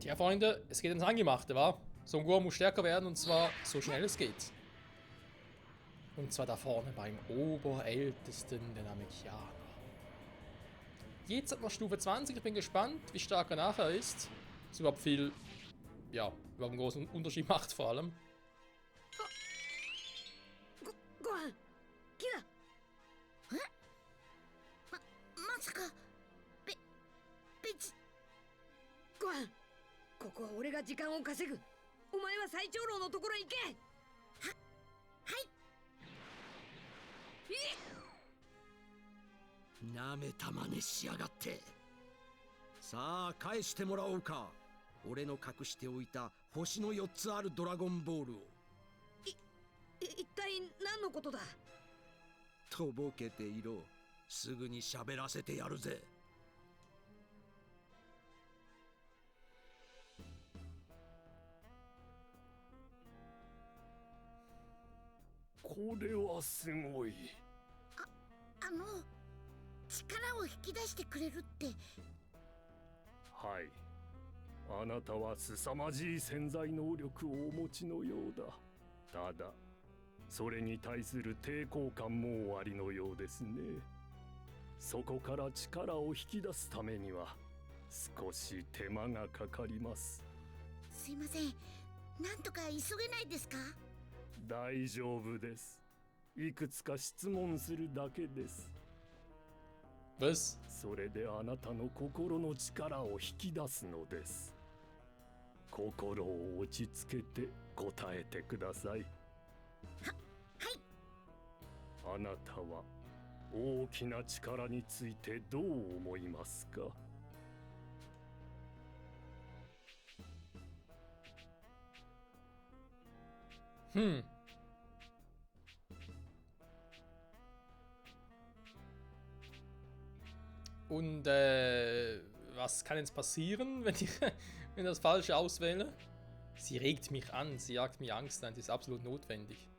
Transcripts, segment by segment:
Tja, Freunde, es geht ins Angemachte, wa? Son Gohan muss stärker werden und zwar so schnell es geht. Und zwar da vorne beim Oberältesten, der Namekianer. Jetzt hat noch Stufe 20, ich bin gespannt, wie stark er nachher ist. Es überhaupt viel, ja, überhaupt einen großen Unterschied macht vor allem. Gohan! Kira! Hä? Masaka! Gohan! ここは俺が時間を稼ぐ。お前は最長老のところへ行け。はい。なめた真似しやがって。さあ返してもらおうか。俺の隠しておいた星の4つあるドラゴンボールを。一体何のことだ。とぼけていろ。すぐに喋らせてやるぜ。これはすごい。力を引き出してくれるって。はい。あなたは凄まじい潜在能力をお持ちのようだ。ただ、それに対する抵抗感もおありのようですね。そこから力を引き出すためには少し手間がかかります。すいません。なんとか急げないですか？大丈夫です。いくつか質問するだけです。Was? それであなたの心の力を引き出すのです。心を落ち着けて答えてください。はい。あなたは大きな力についてどう思いますか？Und was kann jetzt passieren, wenn ich das Falsche auswähle? Sie regt mich an, sie jagt mir Angst ein, sie ist absolut notwendig.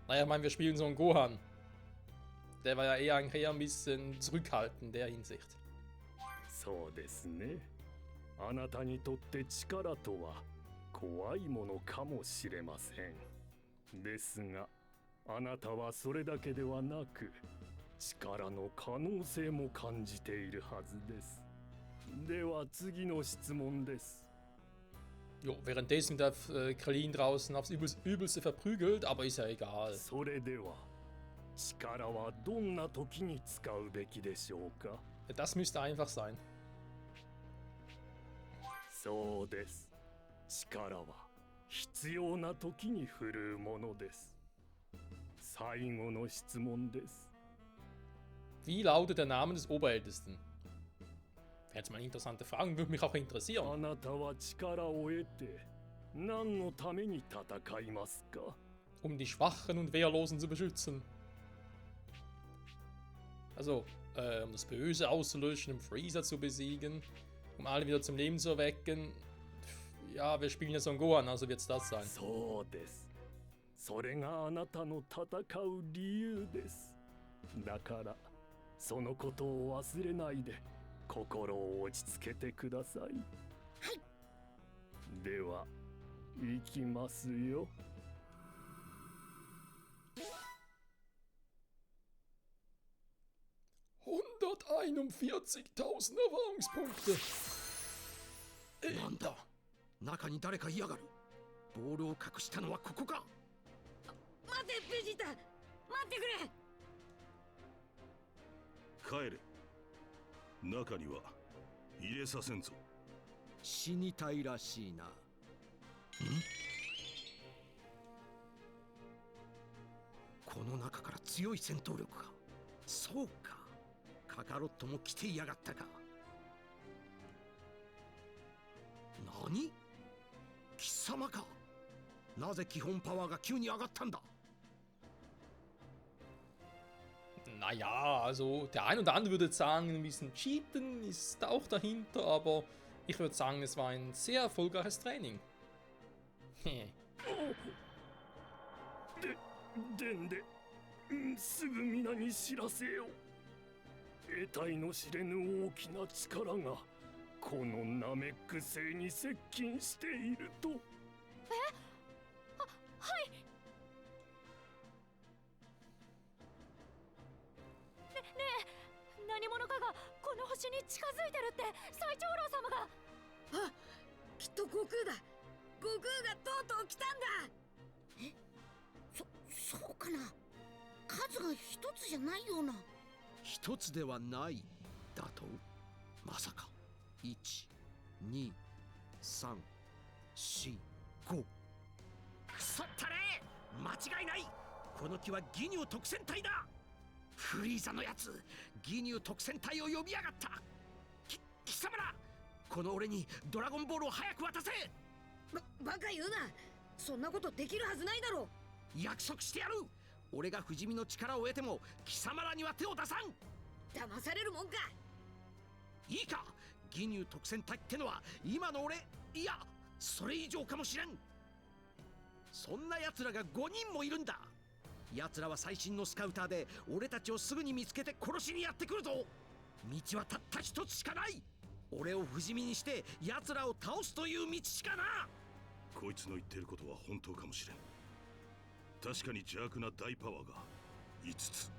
Naja, ich meine, wir spielen so einen Gohan. Der war ja eher ein bisschen zurückhaltend in der Hinsicht. そうですね。あなたにとって力とは怖いものかもしれません。ですが、あなたはそれだけではなく、力の可能性も感じているはずです。では次の質問です。Jo, währenddessen wird Krillin draußen aufs Übelste verprügelt, aber ist ja egal. それでは、力はどんな時に使うべきでしょうか？ Das müsste einfach sein. そうです。力は必要な時に振るうものです。最後の質問です。Wie lautet der Name des Oberältesten? Wäre jetzt mal eine interessante Frage, würde mich auch interessieren. あなたは力を得て何のために戦いますか？ Um die Schwachen und Wehrlosen zu beschützen. Also, um das Böse auszulöschen, um Freezer zu besiegen, um alle wieder zum Leben zu erwecken. Ja, wir spielen ja Son Gohan, also wird es das sein. そうです。それがあなたの戦う理由です。だから、そのことを忘れないで心を落ち着けてください。はい。では、行きますよ。141.000 Erfahrungspunkte. なんだ、中に誰かいやがる。ボールを隠したのはここか。待て、ベジータ。待ってくれ。帰れ。中には入れさせんぞ。死にたいらしいな。この中から強い戦闘力が。そうか、カカロットも来ていやがったか。何？貴様か。なぜ基本パワーが急に上がったんだ。Naja, also der ein oder andere würde jetzt sagen, ein bisschen Cheaten ist auch dahinter, aber ich würde sagen, es war ein sehr erfolgreiches Training. すぐ皆に知らせよ。得体の知れぬ大きな力がこのナメック星に接近していると。はい。ねえ、何者かがこの星に近づいてるって最長老様が。あ、きっと悟空だ。悟空がとうとう来たんだ。そうかな。数が一つじゃないような。一つではないだと。まさか1、2、3、4、5。くそったれ、間違いない。この木はギニュー特戦隊だ。フリーザのやつ、ギニュー特戦隊を呼びやがった。貴様ら、この俺にドラゴンボールを早く渡せ。バカ言うな。そんなことできるはずないだろう。約束してやる。俺が不死身の力を得ても貴様らには手を出さん。騙されるもんか。いいか、ギニュー特戦隊ってのは今の俺、いやそれ以上かもしれん。そんな奴らが5人もいるんだ。奴らは最新のスカウターで俺たちをすぐに見つけて殺しにやってくるぞ。道はたった一つしかない。俺を不死身にして奴らを倒すという道しかな。こいつの言ってることは本当かもしれん。確かに邪悪な大パワーが5つ。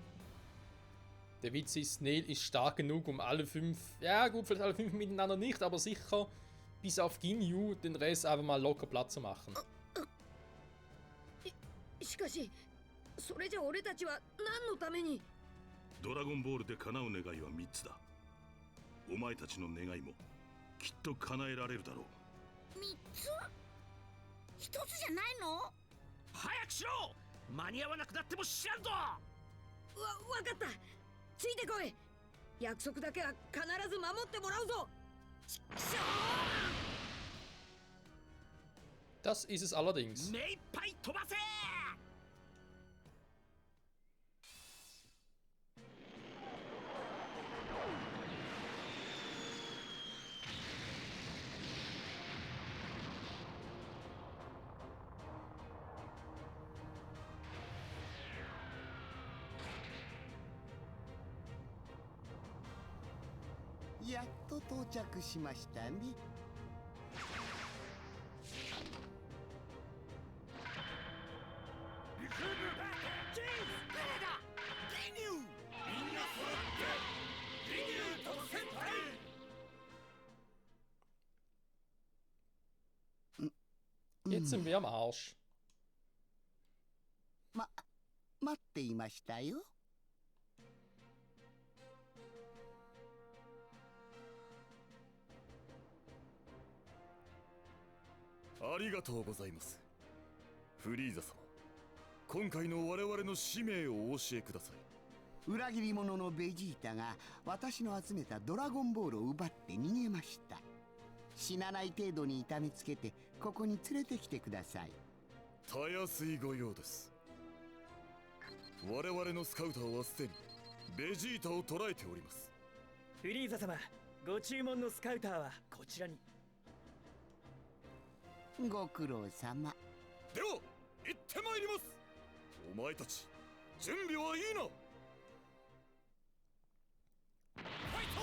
Der Witz ist, Nel ist stark genug, um alle 5, ja gut, vielleicht alle 5 miteinander nicht, aber sicher bis auf Ginyu den Rest einfach mal locker Platz zu machen. しかし、それじゃ俺たちは何のために。ドラゴンボールで叶う願いは3つだ。お前たちの願いもきっと叶えられるだろう。3つ？1つじゃないの？早くしろ。間に合わなくなっても知らんぞ。わかった。ついてこい。約束だけは必ず守ってもらうぞ。Das ist es allerdings. 目いっぱい飛ばせ。やっと到着しましたね。Jetzt sind wir am Arsch. 待っていましたよ。ありがとうございます。フリーザ様、今回の我々の使命をお教えください。裏切り者のベジータが私の集めたドラゴンボールを奪って逃げました。死なない程度に痛めつけてここに連れてきてください。たやすいご用です。我々のスカウターはすでにベジータを捕らえております。フリーザ様、ご注文のスカウターはこちらに。ご苦労様。では行ってまいります。お前たち準備はいいな。ファイト。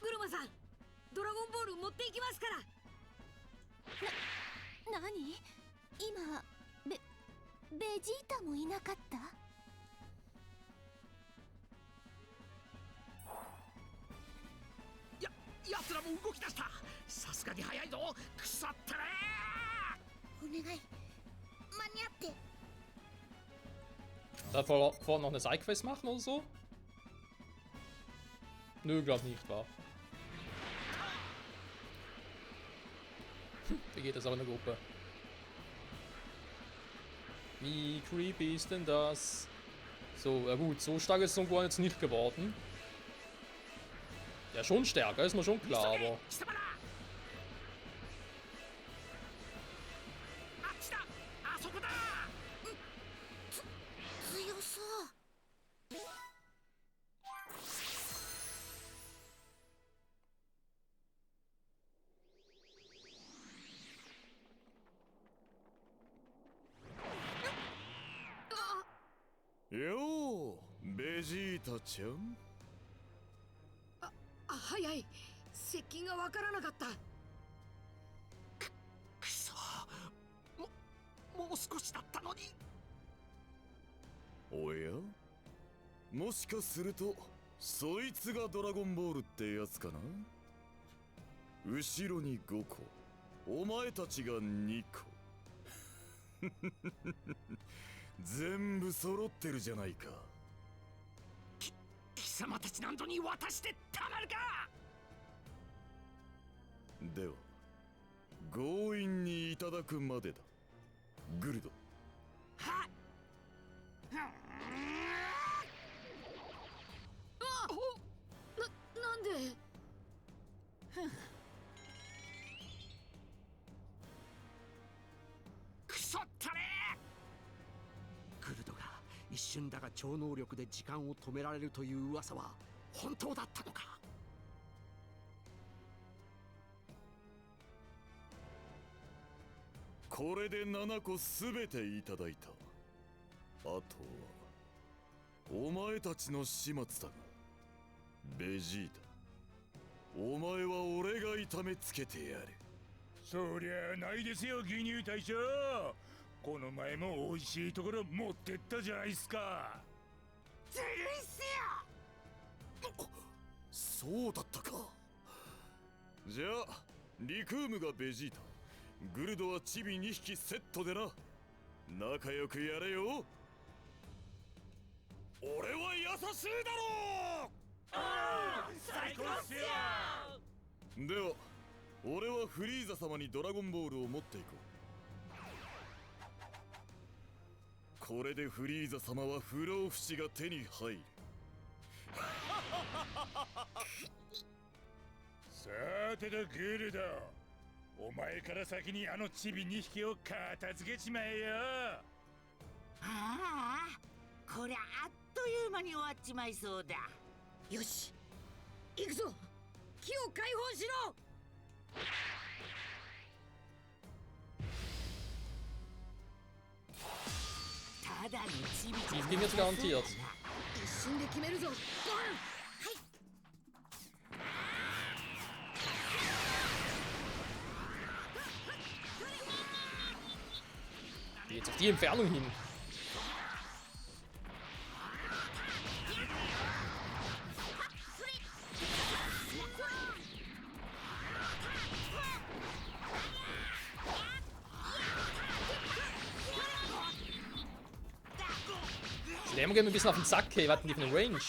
ブルマさん、ドラゴンボール持っていきますから。何？今ベジータもいなかった？奴らも動き出した。さすがに早いぞ。腐ったね。お願い、間に合って。Darf er vorher noch eine Sidequest machen oder so? Nö, glaub nicht, wahr? Wie geht das auch in der Gruppe? Wie creepy ist denn das? So, ja gut, so stark ist Son Gohan jetzt nicht geworden. Ja, schon stärker, ist mir schon klar, aber... ようベジータちゃん。早い。接近がわからなかった。くそ、もう少しだったのに。おや、もしかするとそいつがドラゴンボールってやつかな。後ろに5個、お前たちが2個。全部揃ってるじゃないか。貴様たちなんぞに渡してたまるか。では強引にいただくまでだ、グルド。はっ。なんで。クソったれ。グルドが一瞬だが超能力で時間を止められるという噂は本当だったのか。これで7個すべていただいた。あとはお前たちの始末だが、ベジータ、お前は俺が痛めつけてやる。そりゃないですよ、牛乳大将。この前も美味しいところ持ってったじゃないっすか。ずるいっすよ。そうだったか。じゃあリクームがベジータ、グルドはチビ2匹セットでな。仲良くやれよ。俺は優しいだろう。最高っすよ。では俺はフリーザ様にドラゴンボールを持っていこう。これでフリーザ様は不老不死が手に入る。さてとグルド、お前から先にあのチビ2匹を片付けちまえよ。ああ、こりゃあっという間に終わっちまいそうだ。よし、行くぞ。木を解放しろ。ただのチビじゃ Die ging jetzt garantiert. 一瞬で決めるぞ。ゴン。Die jetzt auf die Entfernung hin. Der gehen wir ein bisschen auf den Sack, hey, was hatten die für eine Range?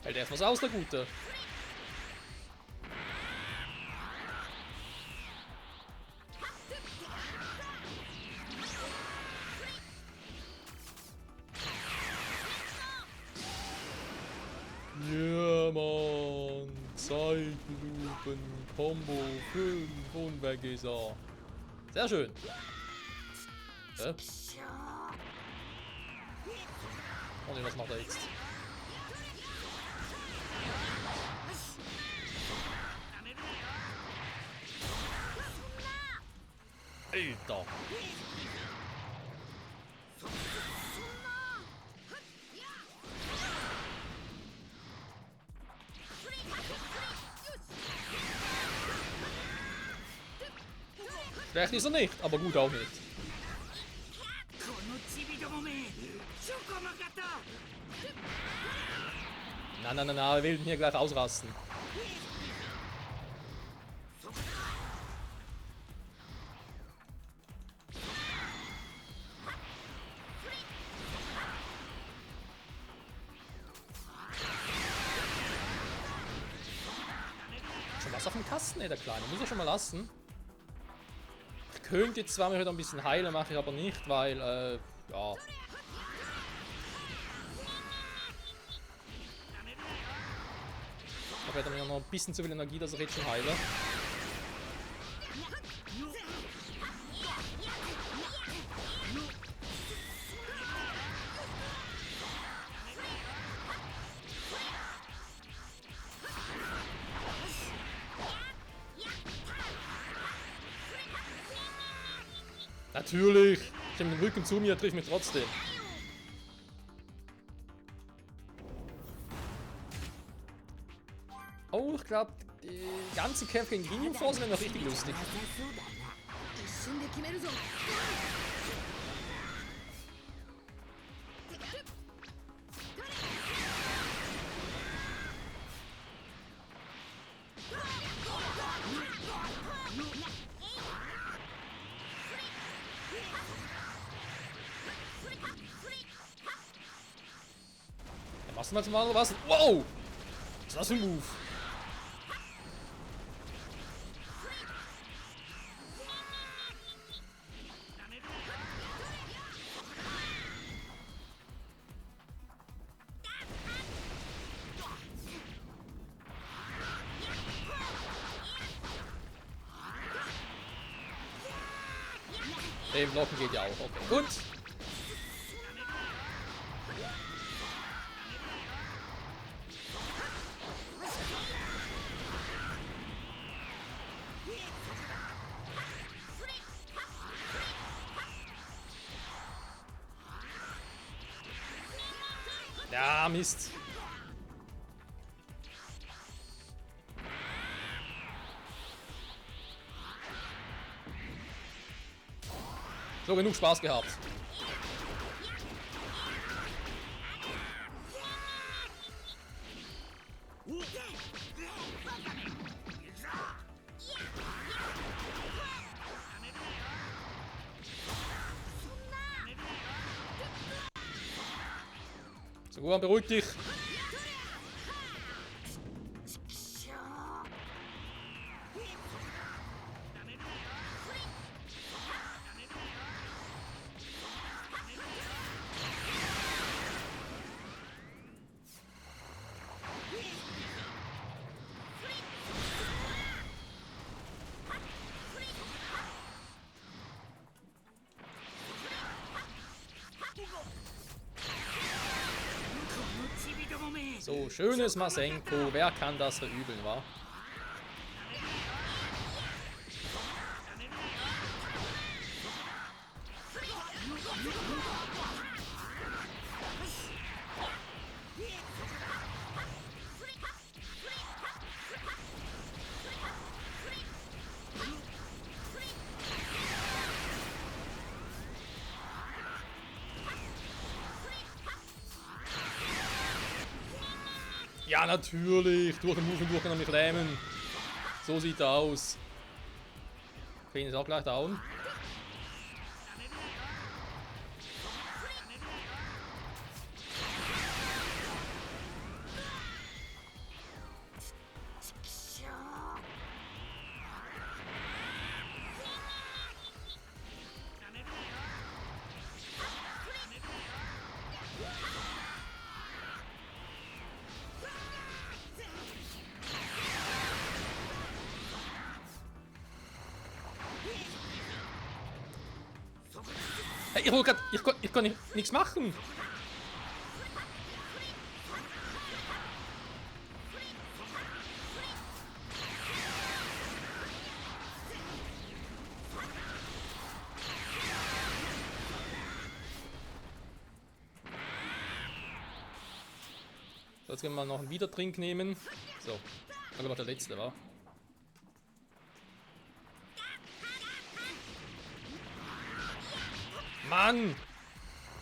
Hält erstmal aus, der Gute. Ja, Mann. Zeitlupen, Combo 5 und weg ist er. Sehr schön. Oh ne, was macht er jetzt? Alter! Schlecht ist er nicht, aber gut auch nicht. Na, wir will ihn hier gleich ausrasten. Schon was auf dem Kasten, ey, der Kleine. Muss er schon mal lassen. könnte jetzt zwar mich wieder ein bisschen heilen, mache ich aber nicht, weil, ja. Da hat er mir noch ein bisschen zu viel Energie, dass ich jetzt schon heile. Natürlich! Ich habe den Rücken zu mir, trifft mich trotzdem. Oh, ich glaube, die ganzen Kämpfe gegen Ginyu Force werden noch richtig lustig. 一瞬で決めるぞ。 Ja, machst du mal was? Wow! Was ist das für ein Move? Den Blocken geht ja auch, okay. Gut. Ja, Mist. So, genug Spaß gehabt. So, Gohan, beruhig dich. So, schönes Masenko. Wer kann das verübeln, wa? Ja, natürlich. Durch den Move und durch kann er mich lähmen. So sieht er aus. Queen ist auch gleich down. Hey, ich kann nichts machen. So, jetzt können wir noch einen Wiedertrink nehmen. So, das war der letzte, war. Mann!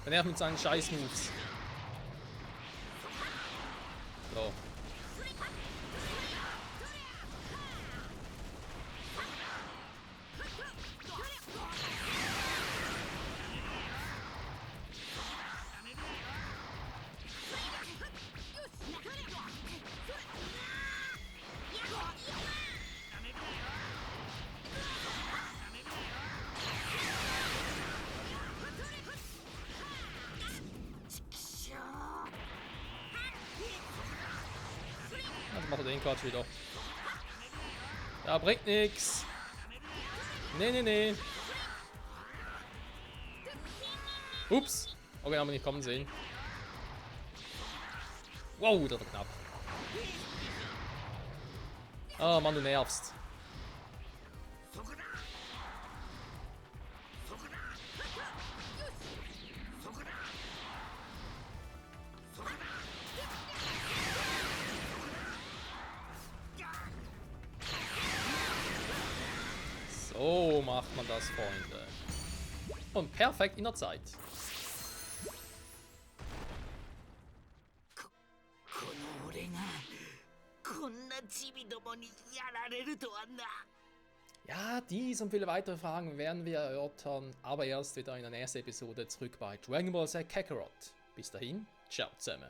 Der nervt mit seinen Scheiß-Moves. So. den Quatsch wieder. Ja, bringt nix. Nee. Ups. Okay, haben wir nicht kommen sehen. Wow, das war knapp. Oh Mann, du nervst. So macht man das, Freunde. Und perfekt in der Zeit. こんなチビどもにやられるとはな。 Ja, dies und viele weitere Fragen werden wir erörtern, aber erst wieder in der nächsten Episode zurück bei Dragon Ball Z Kakarot. Bis dahin, ciao zusammen.